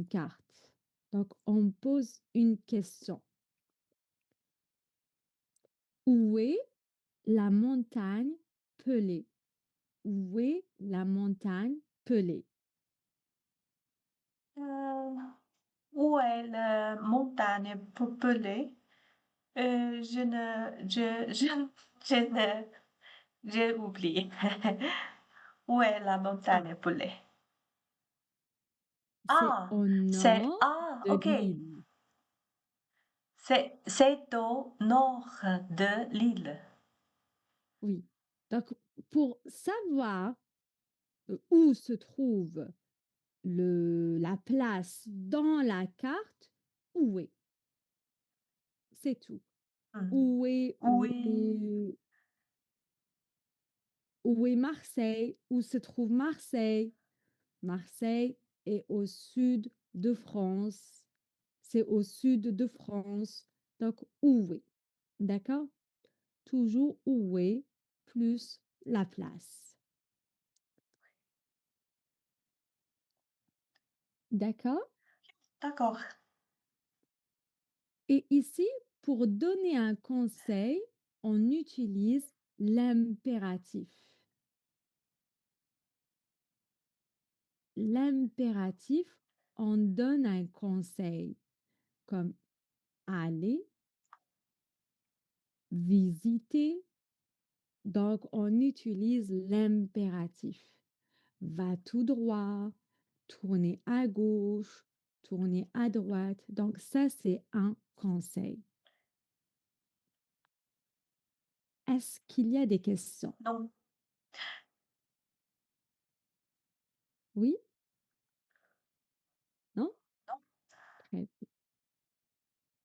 une carte. Donc, on pose une question. Où est la montagne Pelée? Où est la montagne Pelée? Euh, où est la montagne peuplée? Je ne, je ne, j'ai oublié. Où est la Ah, montagne peuplée? c'est Ah, au c'est, nord ah, de ok. l'île. C'est au nord de l'île. Oui. Donc, pour savoir où se trouve la place dans la carte, où est? C'est tout. Hmm. Où est, où Oui. est, où est Marseille? Où se trouve Marseille? Marseille est au sud de France. C'est au sud de France. Donc, où est? D'accord? Toujours où est plus la place. D'accord? D'accord. Et ici, pour donner un conseil, on utilise l'impératif. L'impératif, on donne un conseil comme aller, visiter. Donc, on utilise l'impératif. Va tout droit, tournez à gauche, tournez à droite. Donc, ça, c'est un conseil. Est-ce qu'il y a des questions? Donc, Oui? Non? non. Très,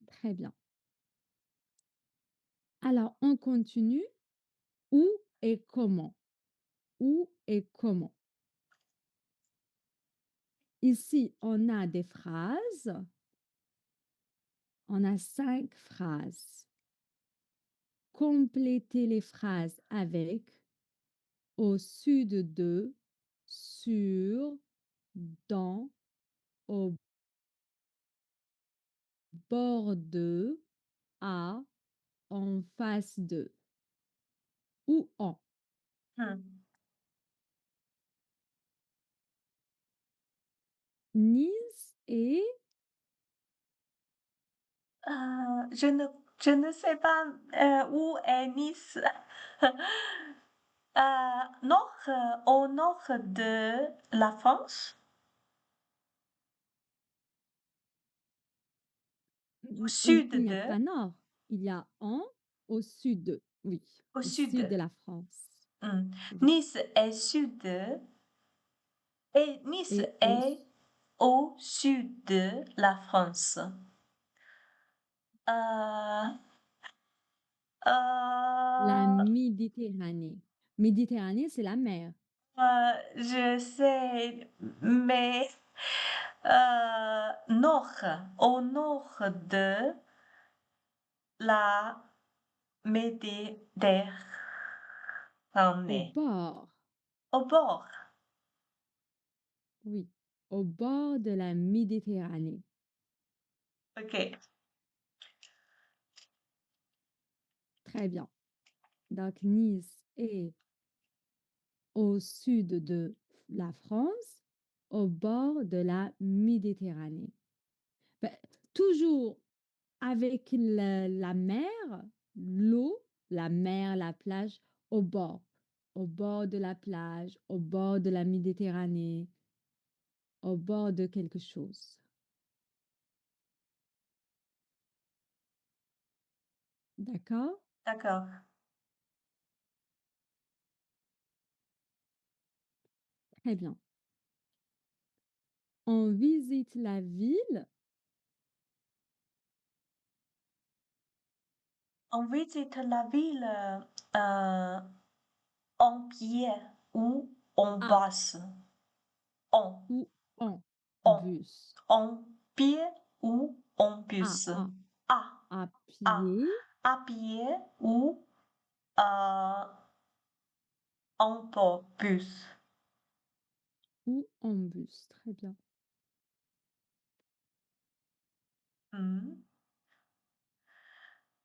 très bien. Alors, on continue. Où et comment? Où et comment? Ici, on a des phrases. On a 5 phrases. Complétez les phrases avec au sud de, sur, dans, au bord de, à, en face de ou en. Hmm. Nice et Je ne, je ne sais pas où est Nice. Nord, au nord de la France, au il sud n'y a de, pas nord, il y a en au sud, oui, au au sud. sud de la France, Hmm. oui. Nice est sud et Nice Et est au sud de la France. Euh, la euh, Méditerranée. Méditerranée, c'est la mer. je sais, mais nord, au nord de la Méditerranée. Au bord, Au bord. oui, au bord de la Méditerranée. OK. Très bien. Donc, Nice est au sud de la France, au bord de la Méditerranée. Ben, toujours avec la mer, l'eau, la mer, la plage, au bord de la plage, au bord de la Méditerranée, au bord de quelque chose. D'accord? D'accord. Très bien. On visite la ville On visite la ville en pied ou en à bus. En, ou en en, bus. en pied ou en À, bus. à, À, à à, pied à pied ou euh, en bus. ou en bus. Très bien.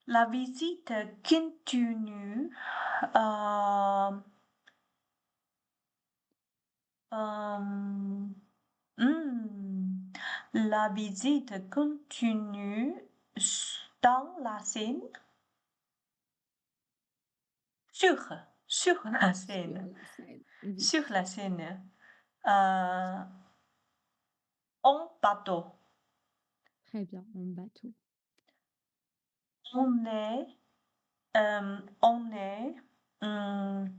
La visite continue. euh, euh, la visite continue dans la scène, sur, sur la Sur scène, la scène. Oui, sur la scène, euh, en bateau. très bien, en bateau. On est, on est, hum,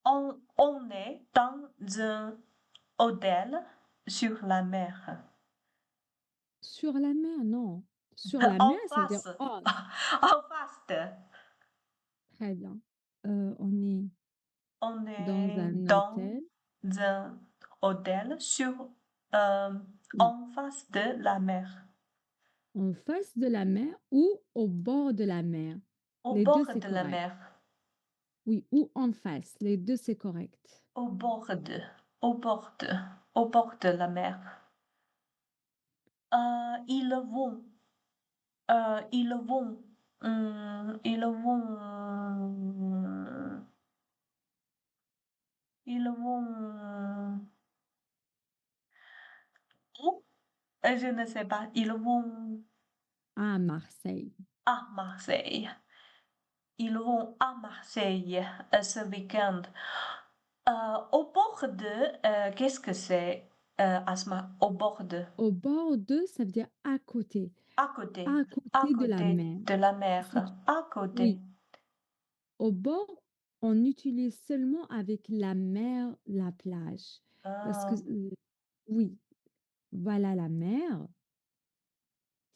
on est dans un hôtel sur la mer. Sur la mer, non. Sur la mer, En ça veut dire face, oh, en face de, très bien. On est on dans est un dans hôtel. un hôtel euh, Oui, en face de la mer, en face de la mer ou au bord de la mer. au Les deux, bord c'est de la correct. mer, Oui, ou en face. Les deux, c'est correct. au bord de, au bord de, au bord de la mer. Ils vont, ils vont, ils vont, ils vont où? Je ne sais pas. Ils vont À Marseille. à Marseille. Ils vont à Marseille ce week-end. Au bord de, qu'est-ce que c'est, Asma? Au bord de, Au bord de, ça veut dire à côté. À à côté de la côté mer. de la mer, C'est, à côté. oui, au bord, on utilise seulement avec la mer, la plage. Parce que, Ah, oui, voilà la mer.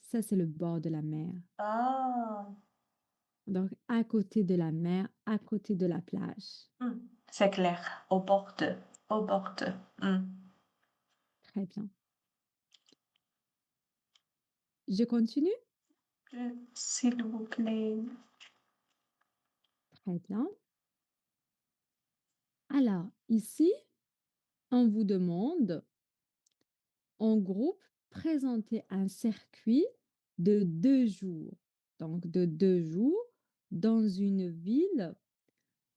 Ça, c'est le bord de la mer. ah, Donc, à côté de la mer, à côté de la plage. c'est clair. Au bord de, au bord de. Très bien. Je continue? S'il vous plaît. Très bien. Alors, ici, on vous demande, en groupe, présenter un circuit de 2 jours. Donc, de 2 jours dans une ville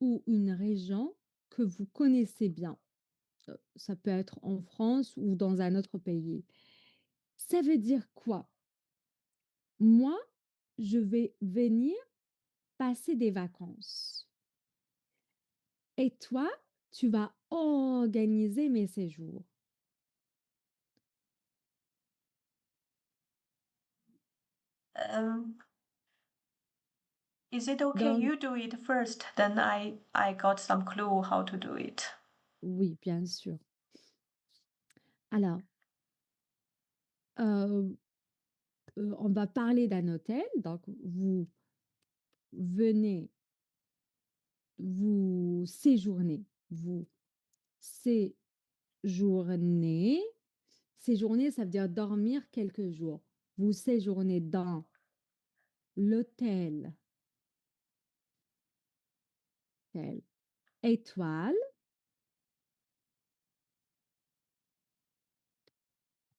ou une région que vous connaissez bien. Ça peut être en France ou dans un autre pays. Ça veut dire quoi? Moi, je vais venir passer des vacances. Et toi, tu vas organiser mes séjours. Um, is it okay Donc, you do it first? Then I got some clue how to do it. oui, bien sûr. Alors, euh, on va parler d'un hôtel. Donc, vous venez, vous séjournez. Vous séjournez. Séjourner, ça veut dire dormir quelques jours. Vous séjournez dans l'hôtel tel étoile,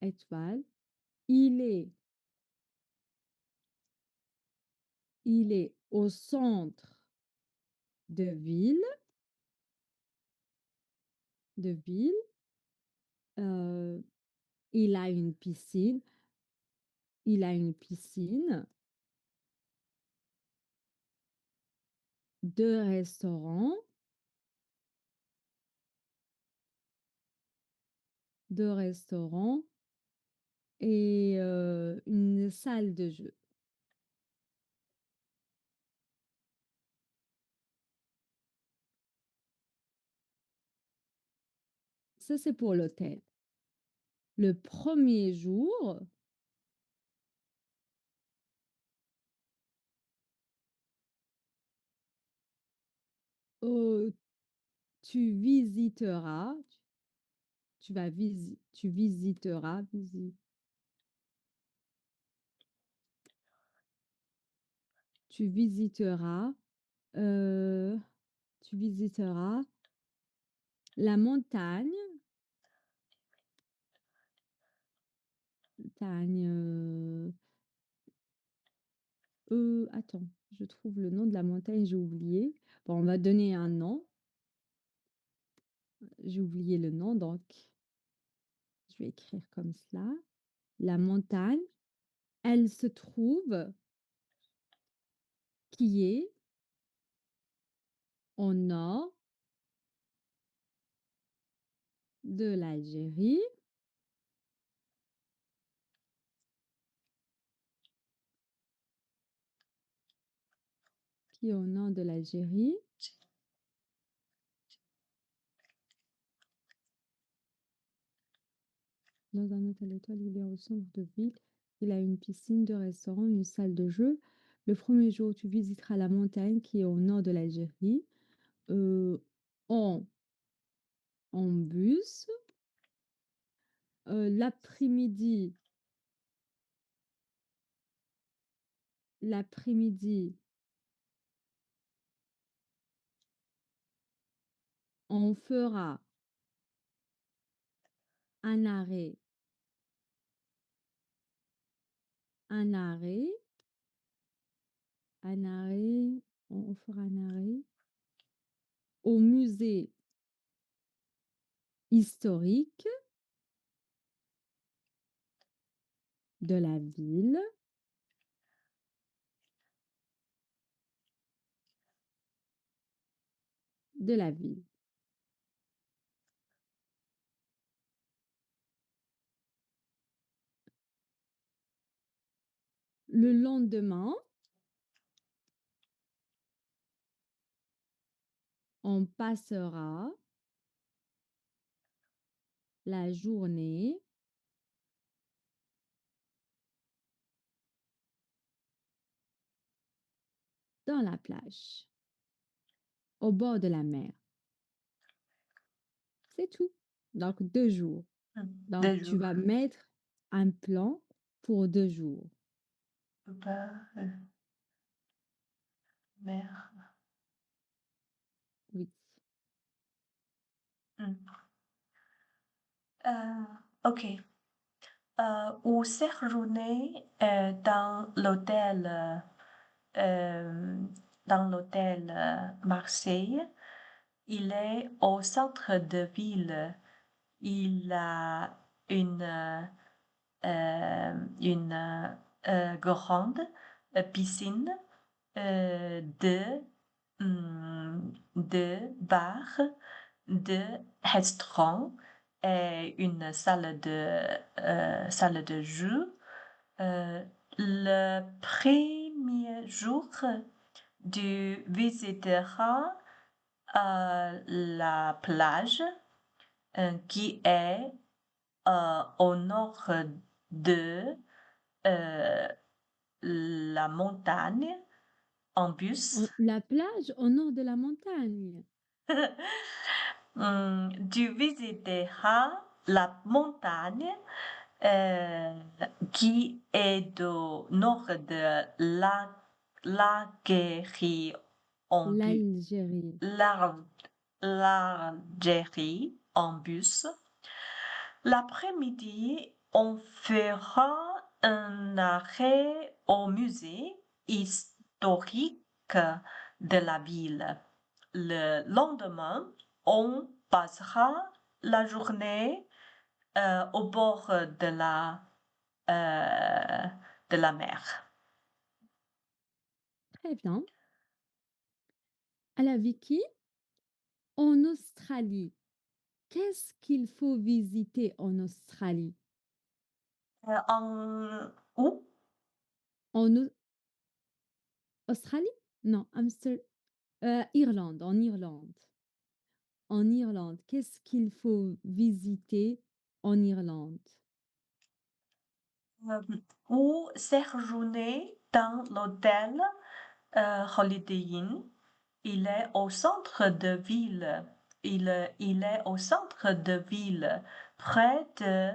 étoile. Il est, il est au centre de ville, de ville. Euh, il a une piscine. Il a une piscine, 2 restaurants, 2 restaurants et une salle de jeu. Ça, c'est pour l'hôtel. Le premier jour, heu, tu visiteras, tu visiteras, tu visiteras, heu, tu visiteras la montagne, montagne, Attends, je trouve le nom de la montagne, j'ai oublié. Bon, on va donner un nom. J'ai oublié le nom, donc je vais écrire comme cela. La montagne, elle se trouve qui est au nord de l'Algérie, qui est au nord de l'Algérie, dans un hôtel étoile, il est au centre de ville. Il a une piscine, deux restaurants, une salle de jeu. Le premier jour, tu visiteras la montagne qui est au nord de l'Algérie, euh, en, en bus. L'après-midi, l'après-midi, on fera un arrêt, un arrêt, un arrêt, on fera un arrêt au musée historique de la ville, de la ville. Le lendemain, on passera la journée dans la plage, au bord de la mer. C'est tout. Donc, 2 jours. Donc, Deux tu jours. vas mettre un plan pour 2 jours. Bah, mer. Oui. Ok. Ou séjourner euh, dans l'hôtel Marseille. Il est au centre de ville. Il a une grande piscine, deux, deux bars, deux restaurants et une salle de jeu. Euh, le premier jour, tu visiteras la plage qui est au nord de euh, la montagne en bus. La plage au nord de la montagne. Tu visiteras la montagne qui est au nord de l'Algérie en bus. L'Algérie. L'Algérie en bus. L'après-midi, on fera un arrêt au musée historique de la ville. Le lendemain, on passera la journée au bord euh, de la mer. Très bien. Alors, Vicky, en Australie, qu'est-ce qu'il faut visiter en Australie? Où? En Australie? Non, Irlande, en Irlande. En Irlande, qu'est-ce qu'il faut visiter en Irlande? Euh, ou séjourner dans l'hôtel Holiday Inn. Il est au centre de ville. Il est au centre de ville, près de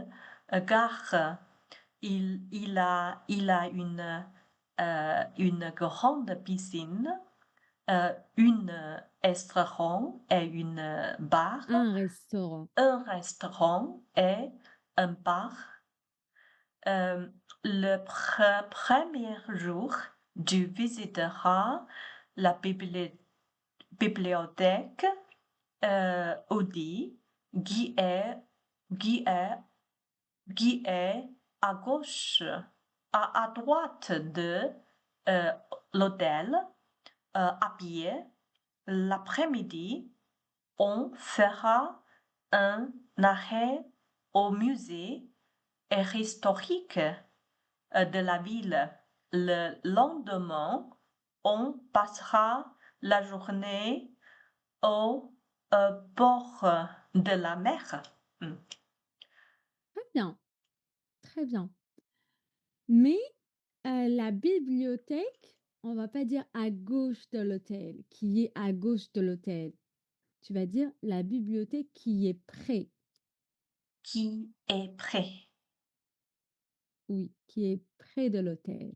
gare. Il a une grande piscine, une restaurant et une bar, Un restaurant. un restaurant et un bar. Euh, le premier jour, Tu visiteras la bibliothèque Audi qui est, qui est, qui est à gauche, à droite de euh, l'hôtel à pied. L'après-midi, on fera un arrêt au musée historique de la ville. Le lendemain, on passera la journée au bord de la mer. Hmm. Très bien, très bien. Mais la bibliothèque, on va pas dire à gauche de l'hôtel, qui est à gauche de l'hôtel. Tu vas dire la bibliothèque qui est près. Qui est près? Oui, qui est près de l'hôtel.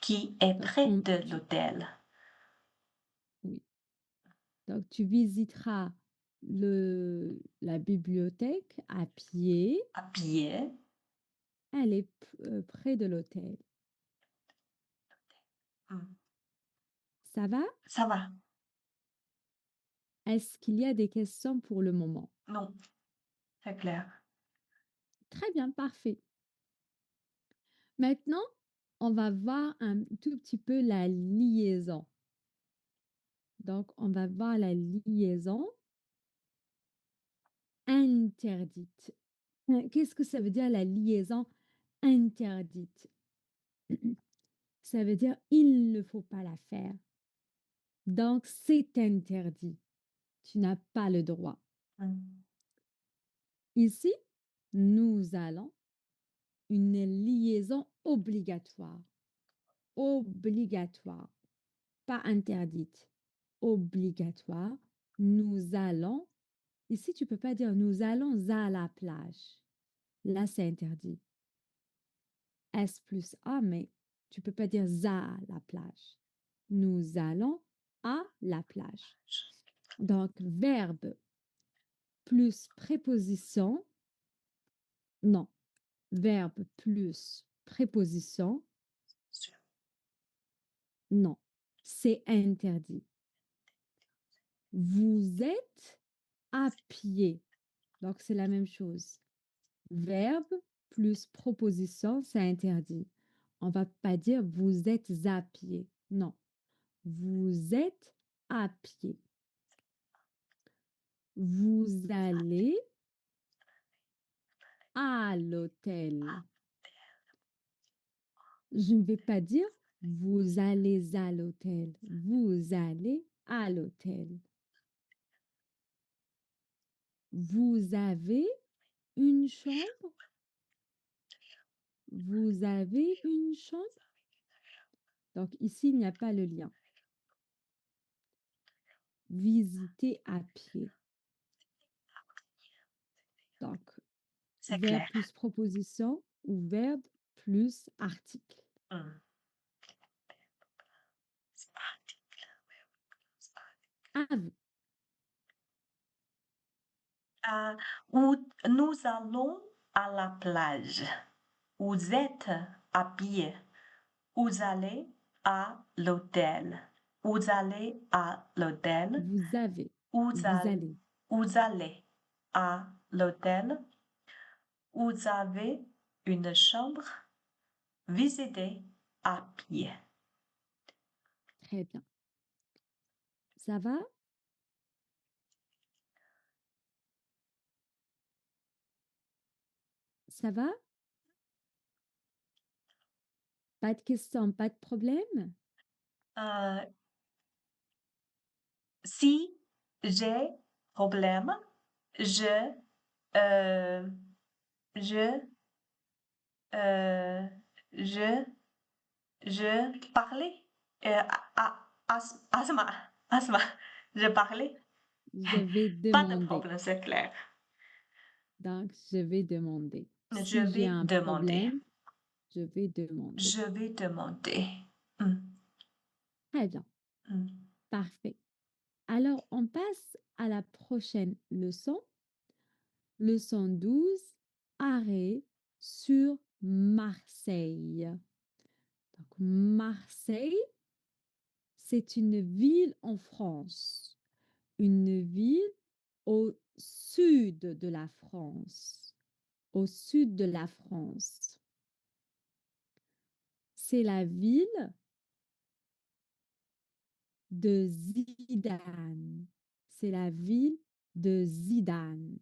Qui est Donc, près de l'hôtel? oui. Donc, tu visiteras la bibliothèque à pied. À pied. Elle est près de l'hôtel. Hmm. Ça va? Ça va? Est-ce qu'il y a des questions pour le moment? Non, c'est clair. Très bien, parfait. Maintenant, on va voir un tout petit peu la liaison. Donc, on va voir la liaison interdite. Qu'est-ce que ça veut dire la liaison interdite? Ça veut dire il ne faut pas la faire. Donc, c'est interdit. Tu n'as pas le droit. Hmm. Ici, nous allons une liaison obligatoire. Obligatoire, pas interdite. Obligatoire. Nous allons. Ici, tu peux pas dire nous allons à la plage. Là, c'est interdit. S plus A, mais tu peux pas dire à la plage. Nous allons à la plage. Donc, verbe plus préposition. Non. Verbe plus préposition. Non. C'est interdit. Vous êtes à pied. Donc, c'est la même chose. Verbe plus proposition, c'est interdit. On va pas dire vous êtes à pied. Non. Vous êtes à pied. Vous allez à l'hôtel. Je ne vais pas dire vous allez à l'hôtel. Vous allez à l'hôtel. Vous avez une chambre. Vous avez une chambre. Donc ici, il n'y a pas le lien. Visiter à pied. Donc, C'est verbe clair. plus proposition ou verbe plus article. Hmm. À vous. Où nous allons à la plage. Vous êtes à pied. Vous allez à l'hôtel. Vous allez à l'hôtel. Vous avez. Vous Vous allez, allez. vous allez à l'hôtel. Vous avez une chambre. Visitez à pied. Très bien. Ça va? Ça va? Pas de questions, pas de problème? Euh, si j'ai problème, je, euh, je, euh, je, je parlais. Asma, Asma, je parlais. Je vais Pas de demander. problème, c'est clair. Donc, je vais demander. Je Si j'ai vais un demander. problème, je vais demander. Je vais demander. Hmm, Très bien. hmm. Parfait. Alors, on passe à la prochaine leçon. Leçon 12. Arrêt sur Marseille. Donc, Marseille, c'est une ville en France, une ville au sud de la France, au sud de la France. C'est la ville de Zidane. C'est la ville de Zidane.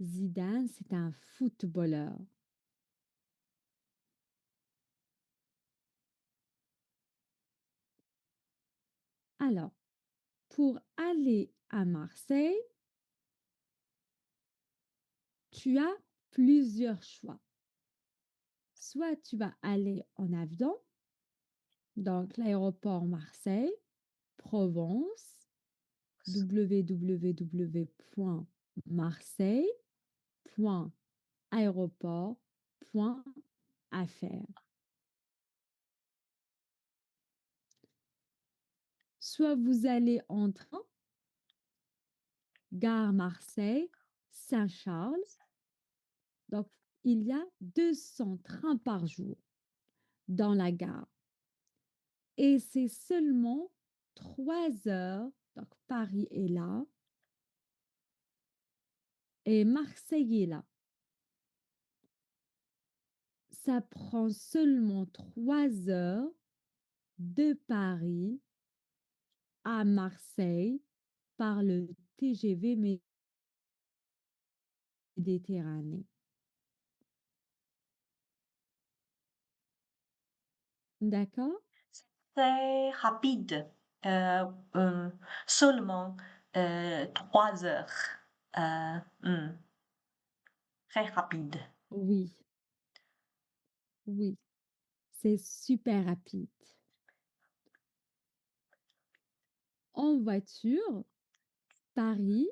Zidane, c'est un footballeur. Alors, pour aller à Marseille, tu as plusieurs choix. Soit tu vas aller en avion, donc l'aéroport Marseille, Provence, www.marseille.aéroport.fr. Soit vous allez en train, gare Marseille, Saint-Charles. Donc, il y a 200 trains par jour dans la gare. Et c'est seulement 3 heures. Donc, Paris est là et Marseille est là. Ça prend seulement 3 heures de Paris à Marseille par le TGV Méditerranée. D'accord? C'est rapide. Euh, euh, Seulement 3 heures. Euh, hmm, Très rapide. Oui, oui, c'est super rapide. En voiture, Paris,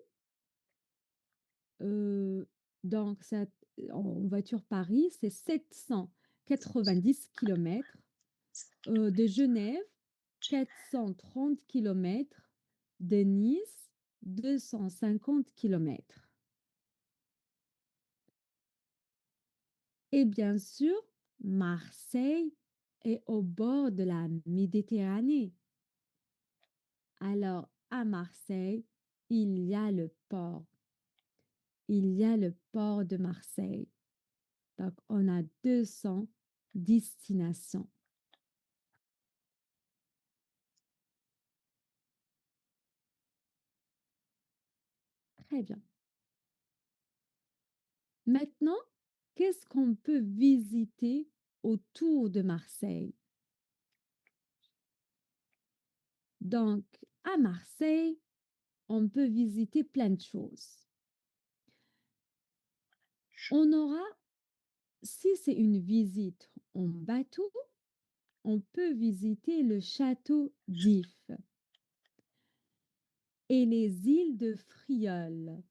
euh, donc ça, en voiture Paris, c'est 790 kilomètres. De Genève, 430 kilomètres. De Nice, 250 kilomètres. Et bien sûr, Marseille est au bord de la Méditerranée. Alors, à Marseille, il y a le port. Il y a le port de Marseille. Donc, on a 200 destinations. Très bien. Maintenant, qu'est-ce qu'on peut visiter autour de Marseille? Donc, à Marseille, on peut visiter plein de choses. On aura, si c'est une visite en bateau, on peut visiter le château d'If et les îles de Frioul,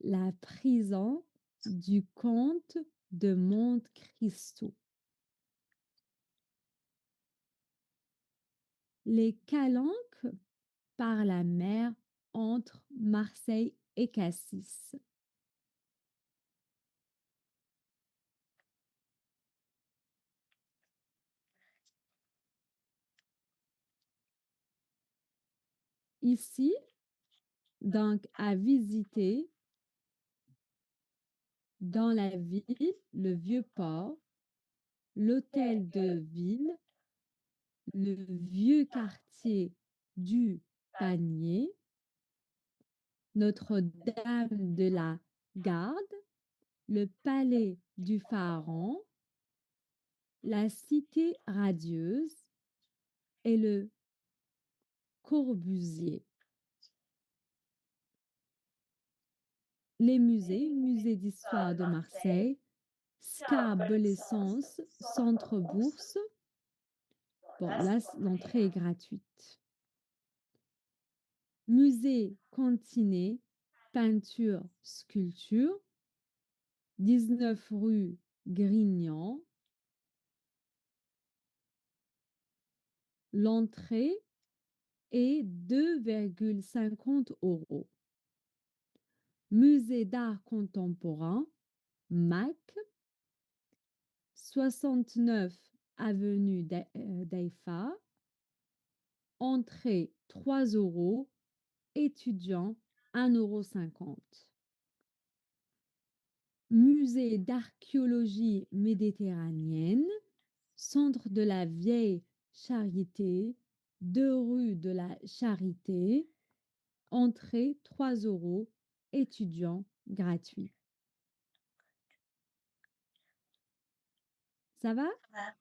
la prison du comte de Monte Cristo, les calanques par la mer entre Marseille et Cassis. Ici, donc, à visiter dans la ville, le vieux port, l'hôtel de ville, le vieux quartier du Panier, Notre-Dame de la Garde, le palais du Pharaon, la cité radieuse et le Corbusier. Les musées, musée d'histoire de Marseille, Scarbelecens, Centre Bourse. Bon, là, l'entrée est gratuite. Musée Cantinet, peinture, sculpture, 19 rue Grignan. L'entrée est 2,50 euros. Musée d'art contemporain, MAC, 69 avenue d'Haïfa, entrée 3 euros, étudiant 1,50 €. Musée d'archéologie méditerranéenne, centre de la Vieille Charité, 2 rue de la Charité, entrée 3 euros, étudiant gratuit. Ça va? Ouais.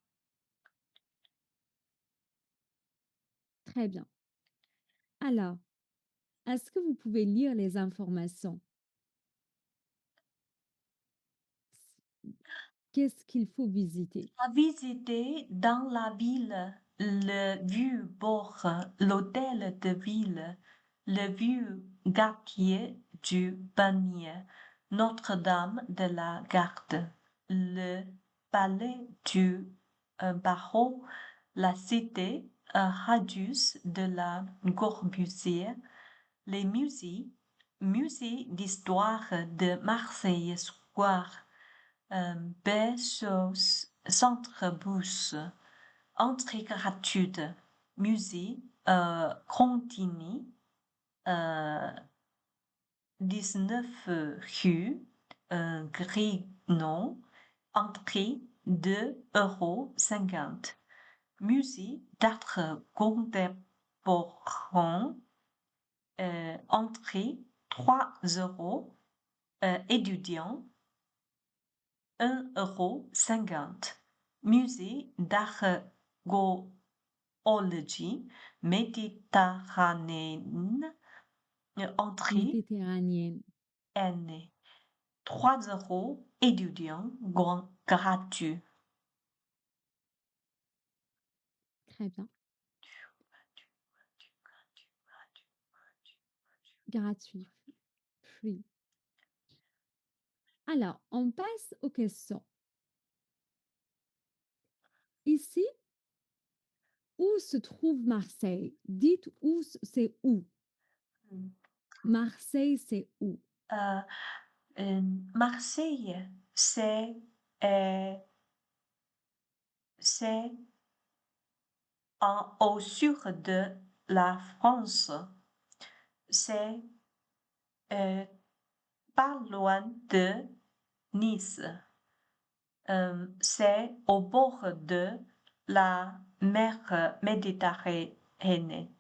Très bien. Alors, est-ce que vous pouvez lire les informations? Qu'est-ce qu'il faut visiter? À visiter dans la ville le vieux port, l'hôtel de ville, le vieux quartier du Panier, Notre-Dame de la Garde, le palais du barreau, la cité Radius de la Corbusier, les musées d'histoire de Marseille Square, Bezos, Centre Bus, entrée gratuite, musée, Contini, euh, 19 rue, Grignon, entrée 2,50 €. Musée d'art contemporain, entrée 3 euros, étudiant 1,50 €. Musée d'archéologie méditerranéenne, entrée Méditerranéenne. N. 3 euros, étudiant gratuit. Très bien. Gratuit. Free. Alors, on passe aux questions. Ici, où se trouve Marseille? Dites où, c'est où? Marseille, c'est où? Euh, Marseille, euh, c'est au sud de la France. C'est euh, pas loin de Nice. C'est au bord de la mer Méditerranée.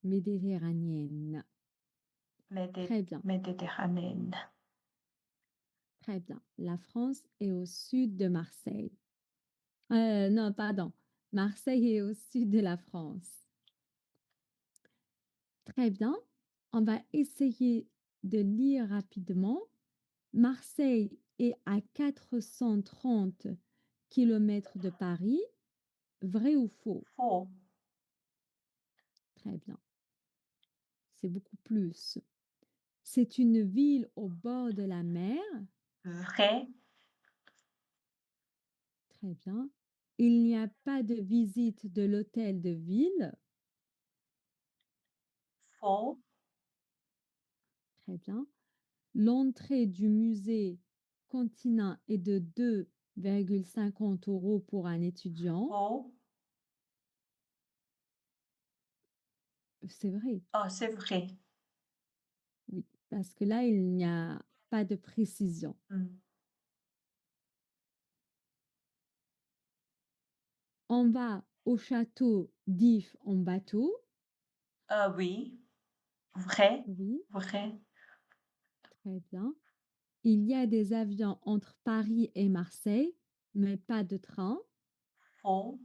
Méditerranéenne. Très bien, Méditerranéenne. très bien. La France est au sud de Marseille. Non, pardon. Marseille est au sud de la France. Très bien. On va essayer de lire rapidement. Marseille est à 430 kilomètres de Paris. Vrai ou faux? Faux, Très bien. C'est beaucoup plus. C'est une ville au bord de la mer. vrai, Très bien. Il n'y a pas de visite de l'hôtel de ville. faux, Très bien. L'entrée du musée Continent est de 2,50 € pour un étudiant. faux. C'est vrai, Oh, c'est vrai. oui, parce que là, il n'y a pas de précision. Hmm. On va au château d'If en bateau. Oui, vrai, Oui, vrai, très bien. Il y a des avions entre Paris et Marseille, mais pas de train. faux.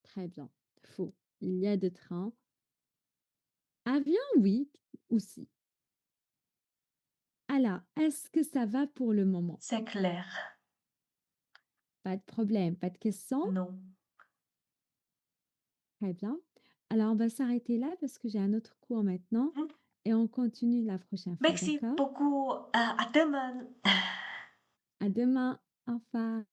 Très bien. Faux. Il y a de trains. Avion, oui, aussi. Alors, est-ce que ça va pour le moment? C'est clair. Pas de problème, pas de questions? Non. Très bien. Alors, on va s'arrêter là parce que j'ai un autre cours maintenant Hmm. et on continue la prochaine fois, Merci d'accord? beaucoup. À demain. À demain. Au revoir.